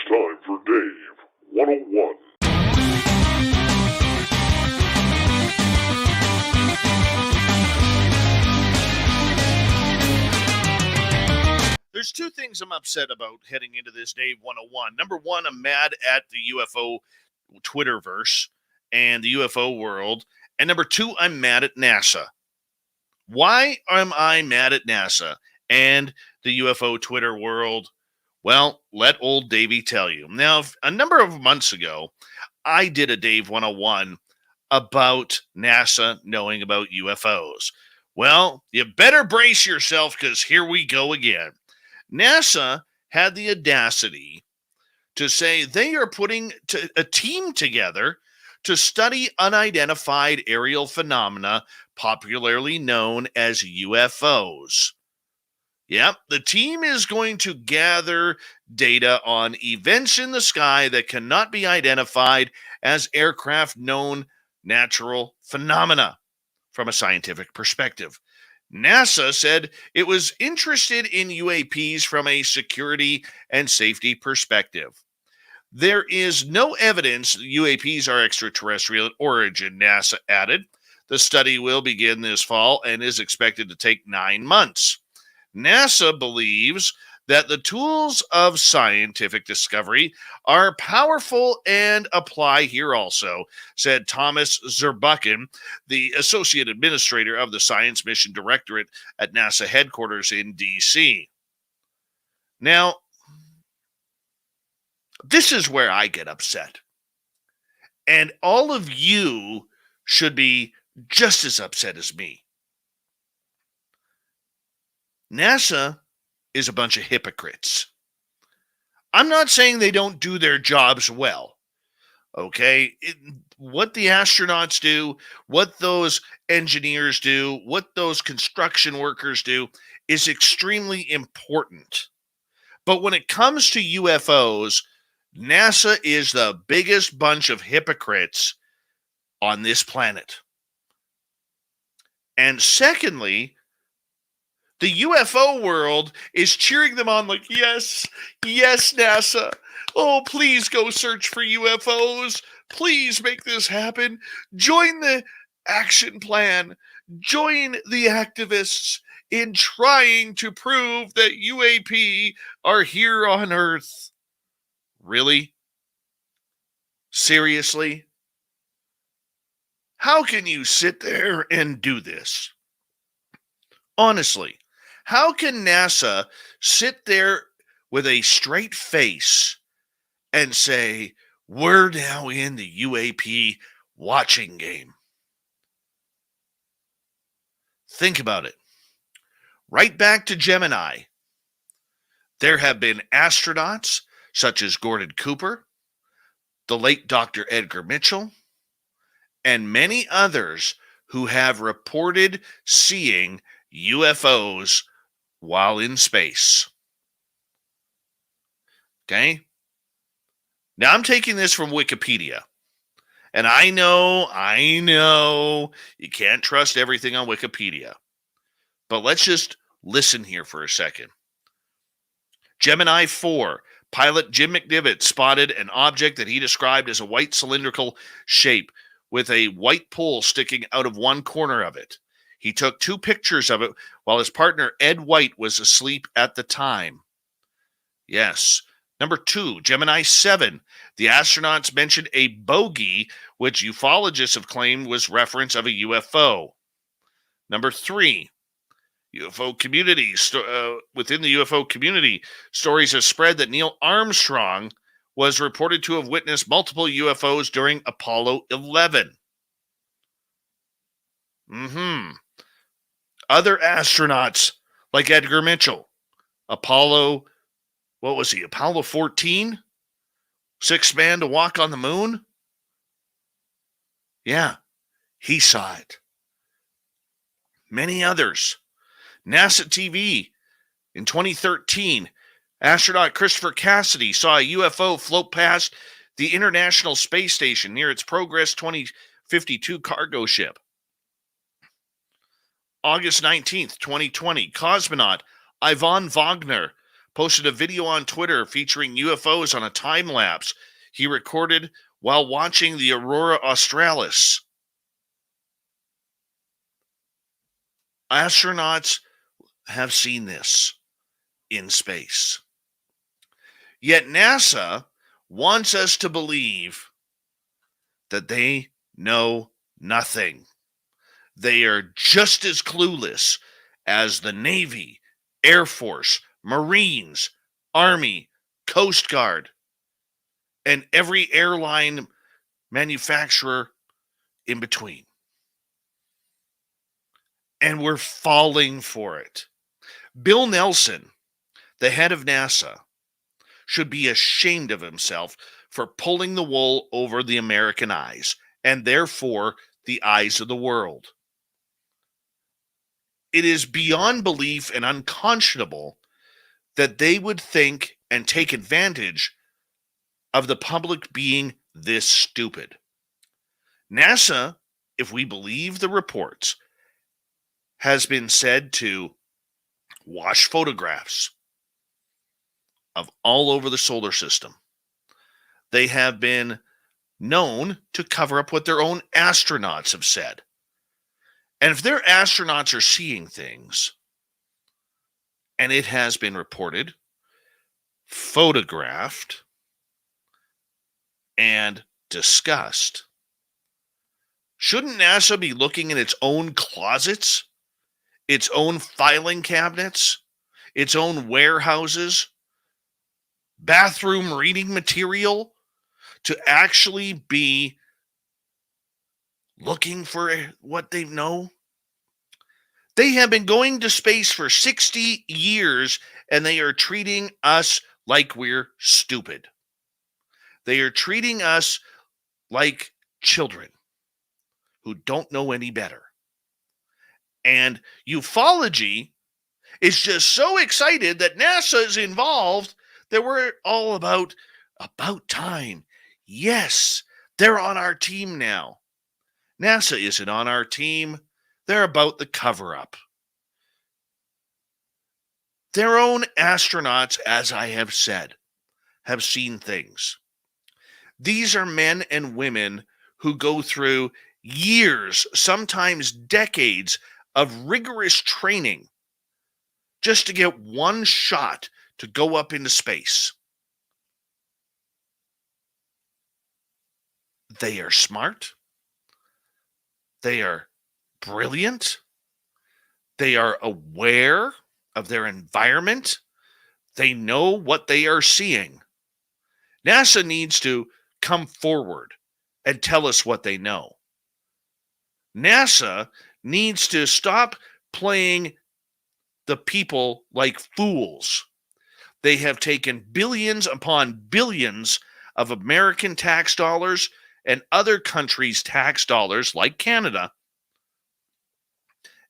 time for Dave 101. There's two things I'm upset about heading into this Dave 101. Number one, I'm mad at the UFO Twitterverse and the UFO world. And number two, I'm mad at NASA. Why am I mad at NASA and the UFO Twitter world? Well, let old Davey tell you. Now, a number of months ago, I did a Dave 101 about NASA knowing about UFOs. Well, you better brace yourself because here we go again. NASA had the audacity to say they are putting a team together to study unidentified aerial phenomena, popularly known as UFOs. Yep, the team is going to gather data on events in the sky that cannot be identified as aircraft-known natural phenomena from a scientific perspective. NASA said it was interested in UAPs from a security and safety perspective. There is no evidence UAPs are extraterrestrial in origin, NASA added. The study will begin this fall and is expected to take 9 months. NASA believes that the tools of scientific discovery are powerful and apply here also, said Thomas Zurbuchen, the Associate Administrator of the Science Mission Directorate at NASA headquarters in D.C. Now, this is where I get upset. And all of you should be just as upset as me. NASA is a bunch of hypocrites. I'm not saying they don't do their jobs well. Okay? What the astronauts do, what those engineers do, what those construction workers do is extremely important. But when it comes to UFOs, NASA is the biggest bunch of hypocrites on this planet. And secondly, the UFO world is cheering them on like, yes, NASA. Oh, please go search for UFOs. Please make this happen. Join the action plan. Join the activists in trying to prove that UAP are here on Earth. Really? Seriously? How can you sit there and do this? Honestly, how can NASA sit there with a straight face and say, we're now in the UAP watching game? Think about it. Right back to Gemini. There have been astronauts such as Gordon Cooper, the late Dr. Edgar Mitchell, and many others who have reported seeing UFOs while in space. Okay? Now I'm taking this from Wikipedia. And I know, you can't trust everything on Wikipedia. But let's just listen here for a second. Gemini 4, pilot Jim McDivitt spotted an object that he described as a white cylindrical shape with a white pole sticking out of one corner of it. He took 2 pictures of it while his partner Ed White was asleep at the time. Yes. Number 2, Gemini 7. The astronauts mentioned a bogey, which ufologists have claimed was reference of a UFO. Number 3, UFO community. Within the UFO community, stories have spread that Neil Armstrong was reported to have witnessed multiple UFOs during Apollo 11. Other astronauts like Edgar Mitchell, Apollo 14? 6th man to walk on the moon? Yeah, he saw it. Many others. NASA TV in 2013, astronaut Christopher Cassidy saw a UFO float past the International Space Station near its Progress 2052 cargo ship. August 19th, 2020, cosmonaut Ivan Wagner posted a video on Twitter featuring UFOs on a time lapse he recorded while watching the Aurora Australis. Astronauts have seen this in space. Yet NASA wants us to believe that they know nothing. They are just as clueless as the Navy, Air Force, Marines, Army, Coast Guard, and every airline manufacturer in between. And we're falling for it. Bill Nelson, the head of NASA, should be ashamed of himself for pulling the wool over the American eyes, and therefore the eyes of the world. It is beyond belief and unconscionable that they would think and take advantage of the public being this stupid. NASA, if we believe the reports, has been said to wash photographs of all over the solar system. They have been known to cover up what their own astronauts have said. And if their astronauts are seeing things, and it has been reported, photographed, and discussed, shouldn't NASA be looking in its own closets, its own filing cabinets, its own warehouses, bathroom reading material, to actually be looking for what they know? They have been going to space for 60 years, and they are treating us like we're stupid. They are treating us like children who don't know any better. And ufology is just so excited that NASA is involved that we're all about time. Yes, they're on our team now. NASA isn't on our team. They're about the cover-up. Their own astronauts, as I have said, have seen things. These are men and women who go through years, sometimes decades, of rigorous training just to get one shot to go up into space. They are smart. They are brilliant. They are aware of their environment. They know what they are seeing. NASA needs to come forward and tell us what they know. NASA needs to stop playing the people like fools. They have taken billions upon billions of American tax dollars and other countries' tax dollars, like Canada,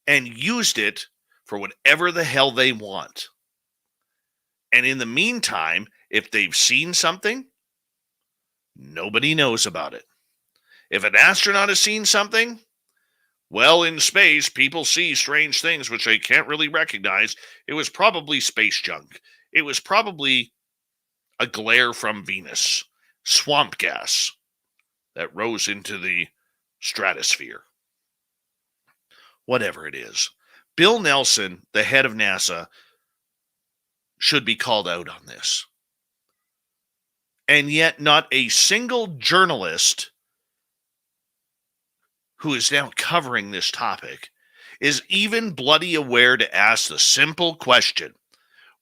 and used it for whatever the hell they want. And in the meantime, if they've seen something, nobody knows about it. If an astronaut has seen something, well, in space, people see strange things which they can't really recognize. It was probably space junk. It was probably a glare from Venus, swamp gas that rose into the stratosphere. Whatever it is. Bill Nelson, the head of NASA, should be called out on this. And yet not a single journalist who is now covering this topic is even bloody aware to ask the simple question: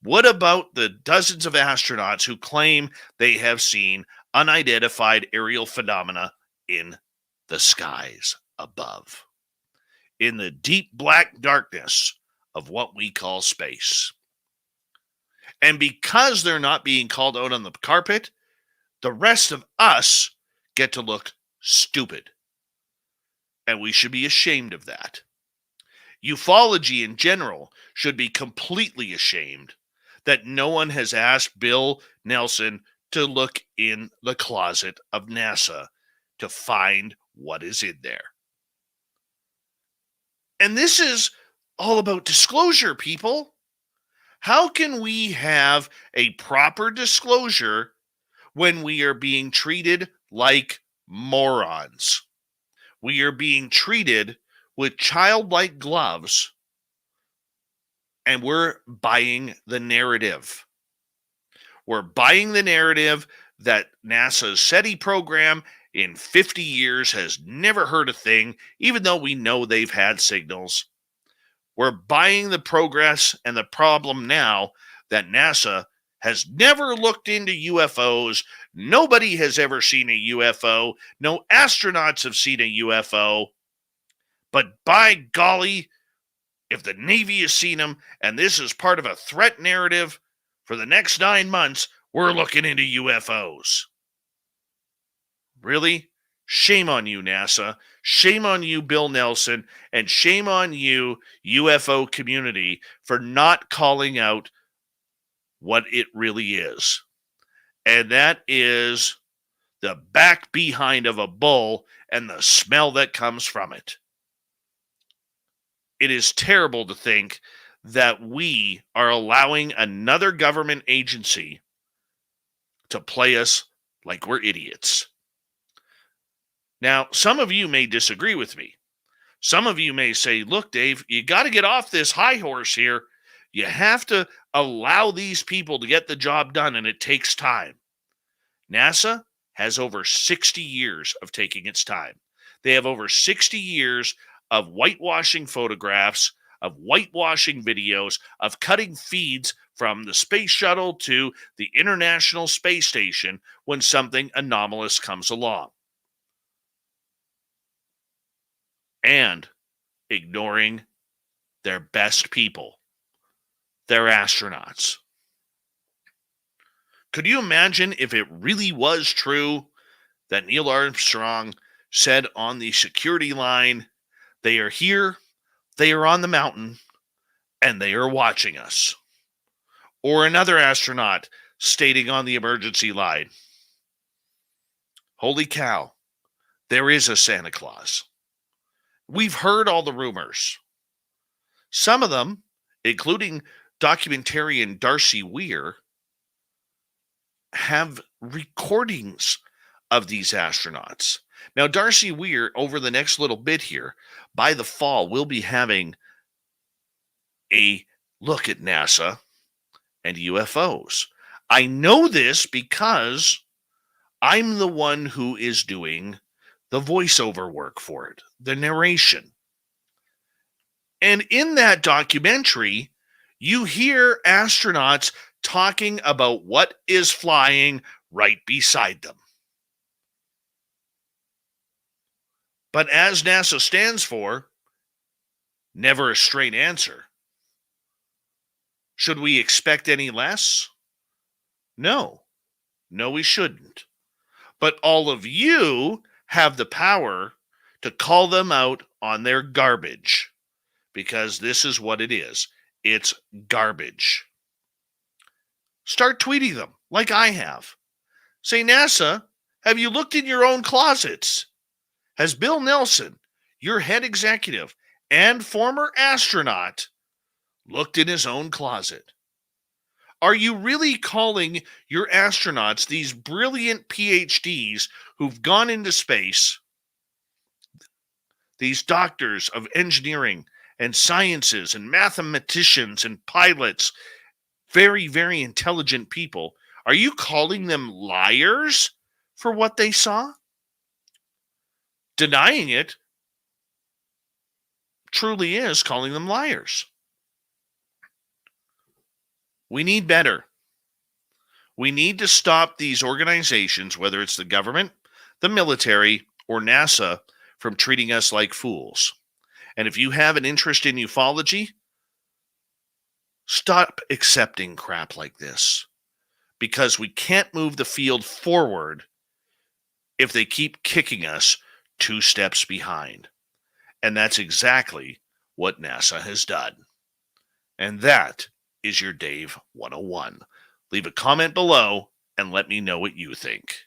what about the dozens of astronauts who claim they have seen unidentified aerial phenomena in the skies above, in the deep black darkness of what we call space? And because they're not being called out on the carpet, the rest of us get to look stupid. And we should be ashamed of that. Ufology in general should be completely ashamed that no one has asked Bill Nelson to look in the closet of NASA to find what is in there. And this is all about disclosure, people. How can we have a proper disclosure when we are being treated like morons? We are being treated with childlike gloves, and we're buying the narrative. We're buying the narrative that NASA's SETI program in 50 years has never heard a thing, even though we know they've had signals. We're buying the progress and the problem now that NASA has never looked into UFOs. Nobody has ever seen a UFO. No astronauts have seen a UFO. But by golly, if the Navy has seen them and this is part of a threat narrative for the next 9 months, we're looking into UFOs. Really? Shame on you, NASA. Shame on you, Bill Nelson. And shame on you, UFO community, for not calling out what it really is. And that is the back behind of a bull and the smell that comes from it. It is terrible to think that we are allowing another government agency to play us like we're idiots. Now, some of you may disagree with me. Some of you may say, look, Dave, you got to get off this high horse here. You have to allow these people to get the job done, and it takes time. NASA has over 60 years of taking its time. They have over 60 years of whitewashing photographs, of whitewashing videos, of cutting feeds from the space shuttle to the International Space Station when something anomalous comes along. And ignoring their best people, their astronauts. Could you imagine if it really was true that Neil Armstrong said on the security line, they are here, they are on the mountain, and they are watching us? Or another astronaut stating on the emergency line, holy cow, there is a Santa Claus. We've heard all the rumors. Some of them, including documentarian Darcy Weir, have recordings of these astronauts. Now, Darcy Weir, over the next little bit here, by the fall, will be having a look at NASA and UFOs. I know this because I'm the one who is doing the voiceover work for it, the narration. And in that documentary, you hear astronauts talking about what is flying right beside them. But as NASA stands for, never a straight answer. Should we expect any less? No. No, we shouldn't. But all of you have the power to call them out on their garbage, because this is what it is. It's garbage. Start tweeting them like I have. Say, NASA, have you looked in your own closets? Has Bill Nelson, your head executive and former astronaut, looked in his own closet? Are you really calling your astronauts, these brilliant PhDs who've gone into space, these doctors of engineering and sciences and mathematicians and pilots, very, very intelligent people, are you calling them liars for what they saw? Denying it truly is calling them liars. We need better. We need to stop these organizations, whether it's the government, the military, or NASA, from treating us like fools. And if you have an interest in ufology, stop accepting crap like this, because we can't move the field forward if they keep kicking us 2 steps behind. And that's exactly what NASA has done. And that is your Dave 101. Leave a comment below and let me know what you think.